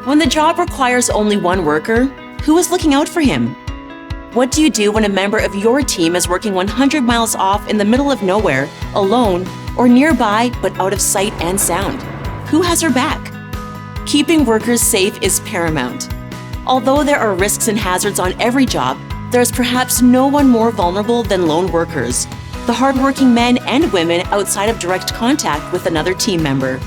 When the job requires only one worker, who is looking out for him? What do you do when a member of your team is working 100 miles off in the middle of nowhere, alone, or nearby but out of sight and sound? Who has her back? Keeping workers safe is paramount. Although there are risks and hazards on every job, there is perhaps no one more vulnerable than lone workers, the hardworking men and women outside of direct contact with another team member.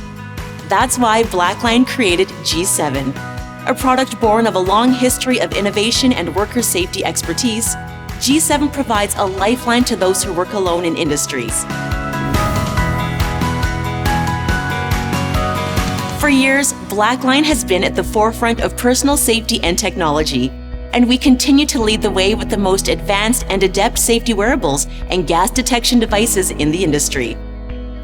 That's why Blackline created G7, a product born of a long history of innovation and worker safety expertise. G7 provides a lifeline to those who work alone in industries. For years, Blackline has been at the forefront of personal safety and technology, and we continue to lead the way with the most advanced and adept safety wearables and gas detection devices in the industry.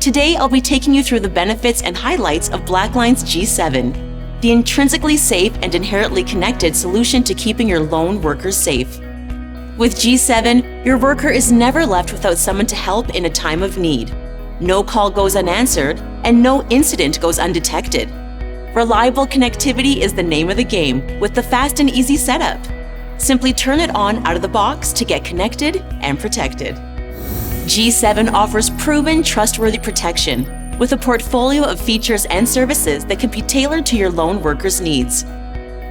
Today, I'll be taking you through the benefits and highlights of Blackline's G7, the intrinsically safe and inherently connected solution to keeping your lone workers safe. With G7, your worker is never left without someone to help in a time of need. No call goes unanswered, and no incident goes undetected. Reliable connectivity is the name of the game with the fast and easy setup. Simply turn it on out of the box to get connected and protected. G7 offers proven, trustworthy protection with a portfolio of features and services that can be tailored to your lone worker's needs.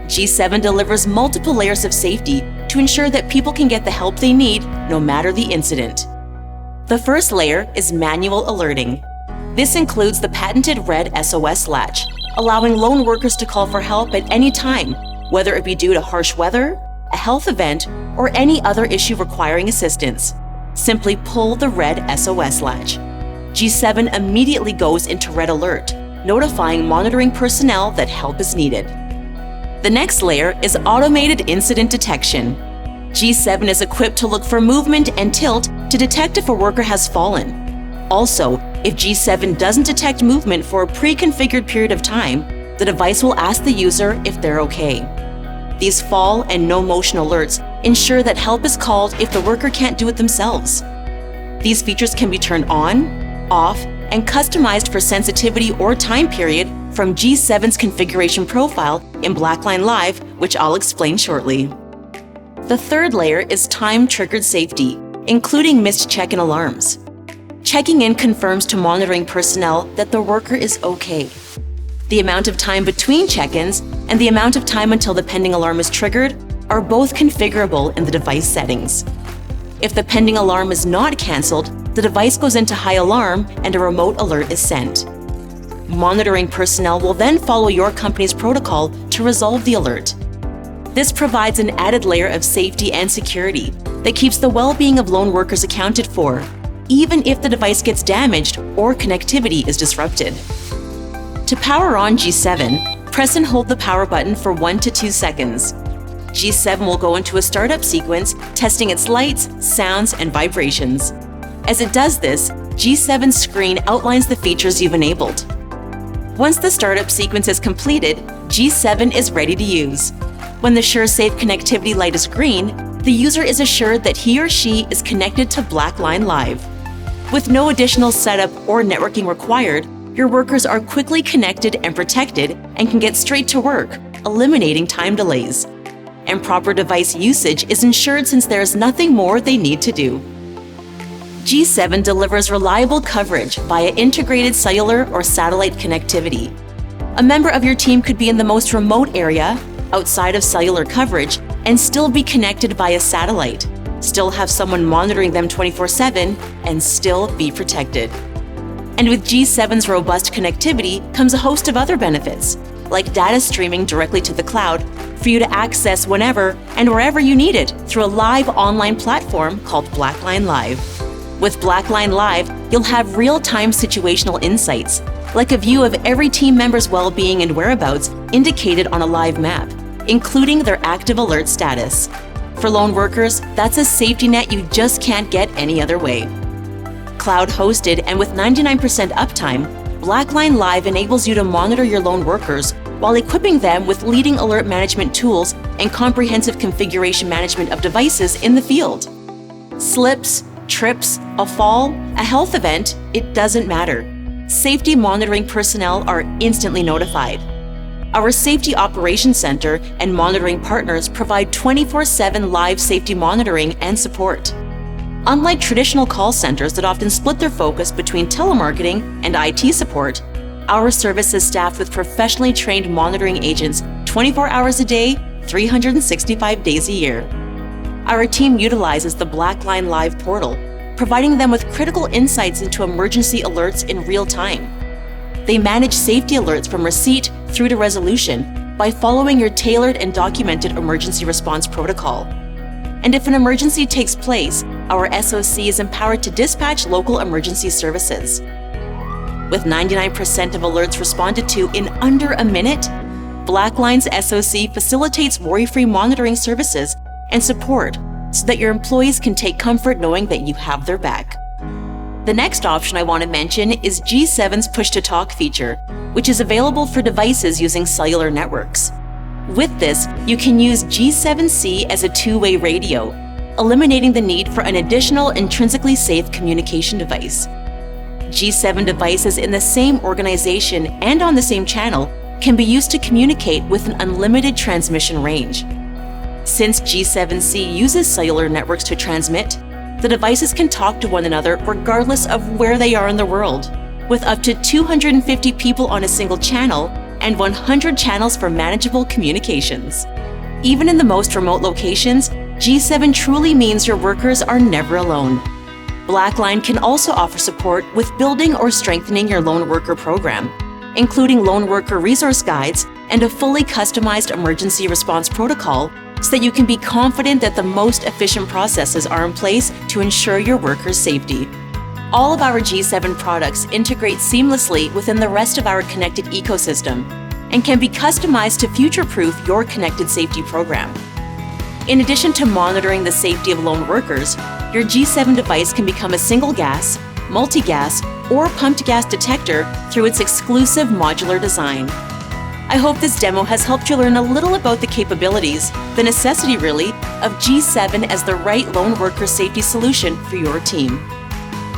G7 delivers multiple layers of safety to ensure that people can get the help they need no matter the incident. The first layer is manual alerting. This includes the patented red SOS latch, allowing lone workers to call for help at any time, whether it be due to harsh weather, a health event, or any other issue requiring assistance. Simply pull the red SOS latch. G7 immediately goes into red alert, notifying monitoring personnel that help is needed. The next layer is automated incident detection. G7 is equipped to look for movement and tilt to detect if a worker has fallen. Also, if G7 doesn't detect movement for a pre-configured period of time, the device will ask the user if they're okay. These fall and no motion alerts ensure that help is called if the worker can't do it themselves. These features can be turned on, off, and customized for sensitivity or time period from G7's configuration profile in Blackline Live, which I'll explain shortly. The third layer is time-triggered safety, including missed check-in alarms. Checking in confirms to monitoring personnel that the worker is okay. The amount of time between check-ins and the amount of time until the pending alarm is triggered are both configurable in the device settings. If the pending alarm is not cancelled, the device goes into high alarm and a remote alert is sent. Monitoring personnel will then follow your company's protocol to resolve the alert. This provides an added layer of safety and security that keeps the well-being of lone workers accounted for, even if the device gets damaged or connectivity is disrupted. To power on G7, press and hold the power button for 1 to 2 seconds. G7 will go into a startup sequence, testing its lights, sounds, and vibrations. As it does this, G7's screen outlines the features you've enabled. Once the startup sequence is completed, G7 is ready to use. When the SureSafe connectivity light is green, the user is assured that he or she is connected to Blackline Live. With no additional setup or networking required, your workers are quickly connected and protected and can get straight to work, eliminating time delays. And proper device usage is ensured since there is nothing more they need to do. G7 delivers reliable coverage via integrated cellular or satellite connectivity. A member of your team could be in the most remote area, outside of cellular coverage, and still be connected via satellite, still have someone monitoring them 24/7, and still be protected. And with G7's robust connectivity comes a host of other benefits, like data streaming directly to the cloud for you to access whenever and wherever you need it through a live online platform called Blackline Live. With Blackline Live, you'll have real-time situational insights, like a view of every team member's well-being and whereabouts indicated on a live map, including their active alert status. For lone workers, that's a safety net you just can't get any other way. Cloud-hosted and with 99% uptime, Blackline Live enables you to monitor your lone workers while equipping them with leading alert management tools and comprehensive configuration management of devices in the field. Slips, trips, a fall, a health event, it doesn't matter. Safety monitoring personnel are instantly notified. Our Safety Operations Center and monitoring partners provide 24/7 live safety monitoring and support. Unlike traditional call centers that often split their focus between telemarketing and IT support, our service is staffed with professionally trained monitoring agents 24 hours a day, 365 days a year. Our team utilizes the Blackline Live portal, providing them with critical insights into emergency alerts in real time. They manage safety alerts from receipt through to resolution by following your tailored and documented emergency response protocol. And if an emergency takes place, our SOC is empowered to dispatch local emergency services. With 99% of alerts responded to in under a minute, Blackline's SOC facilitates worry-free monitoring services and support so that your employees can take comfort knowing that you have their back. The next option I want to mention is G7's push-to-talk feature, which is available for devices using cellular networks. With this, you can use G7C as a two-way radio, eliminating the need for an additional intrinsically safe communication device. G7 devices in the same organization and on the same channel can be used to communicate with an unlimited transmission range. Since G7C uses cellular networks to transmit, the devices can talk to one another regardless of where they are in the world, with up to 250 people on a single channel and 100 channels for manageable communications. Even in the most remote locations, G7 truly means your workers are never alone. Blackline can also offer support with building or strengthening your lone worker program, including lone worker resource guides and a fully customized emergency response protocol so that you can be confident that the most efficient processes are in place to ensure your workers' safety. All of our G7 products integrate seamlessly within the rest of our connected ecosystem and can be customized to future-proof your connected safety program. In addition to monitoring the safety of lone workers, your G7 device can become a single gas, multi-gas, or pumped gas detector through its exclusive modular design. I hope this demo has helped you learn a little about the capabilities, the necessity really, of G7 as the right lone worker safety solution for your team.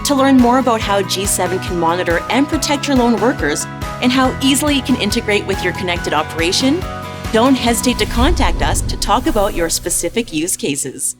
To learn more about how G7 can monitor and protect your lone workers and how easily it can integrate with your connected operation, don't hesitate to contact us to talk about your specific use cases.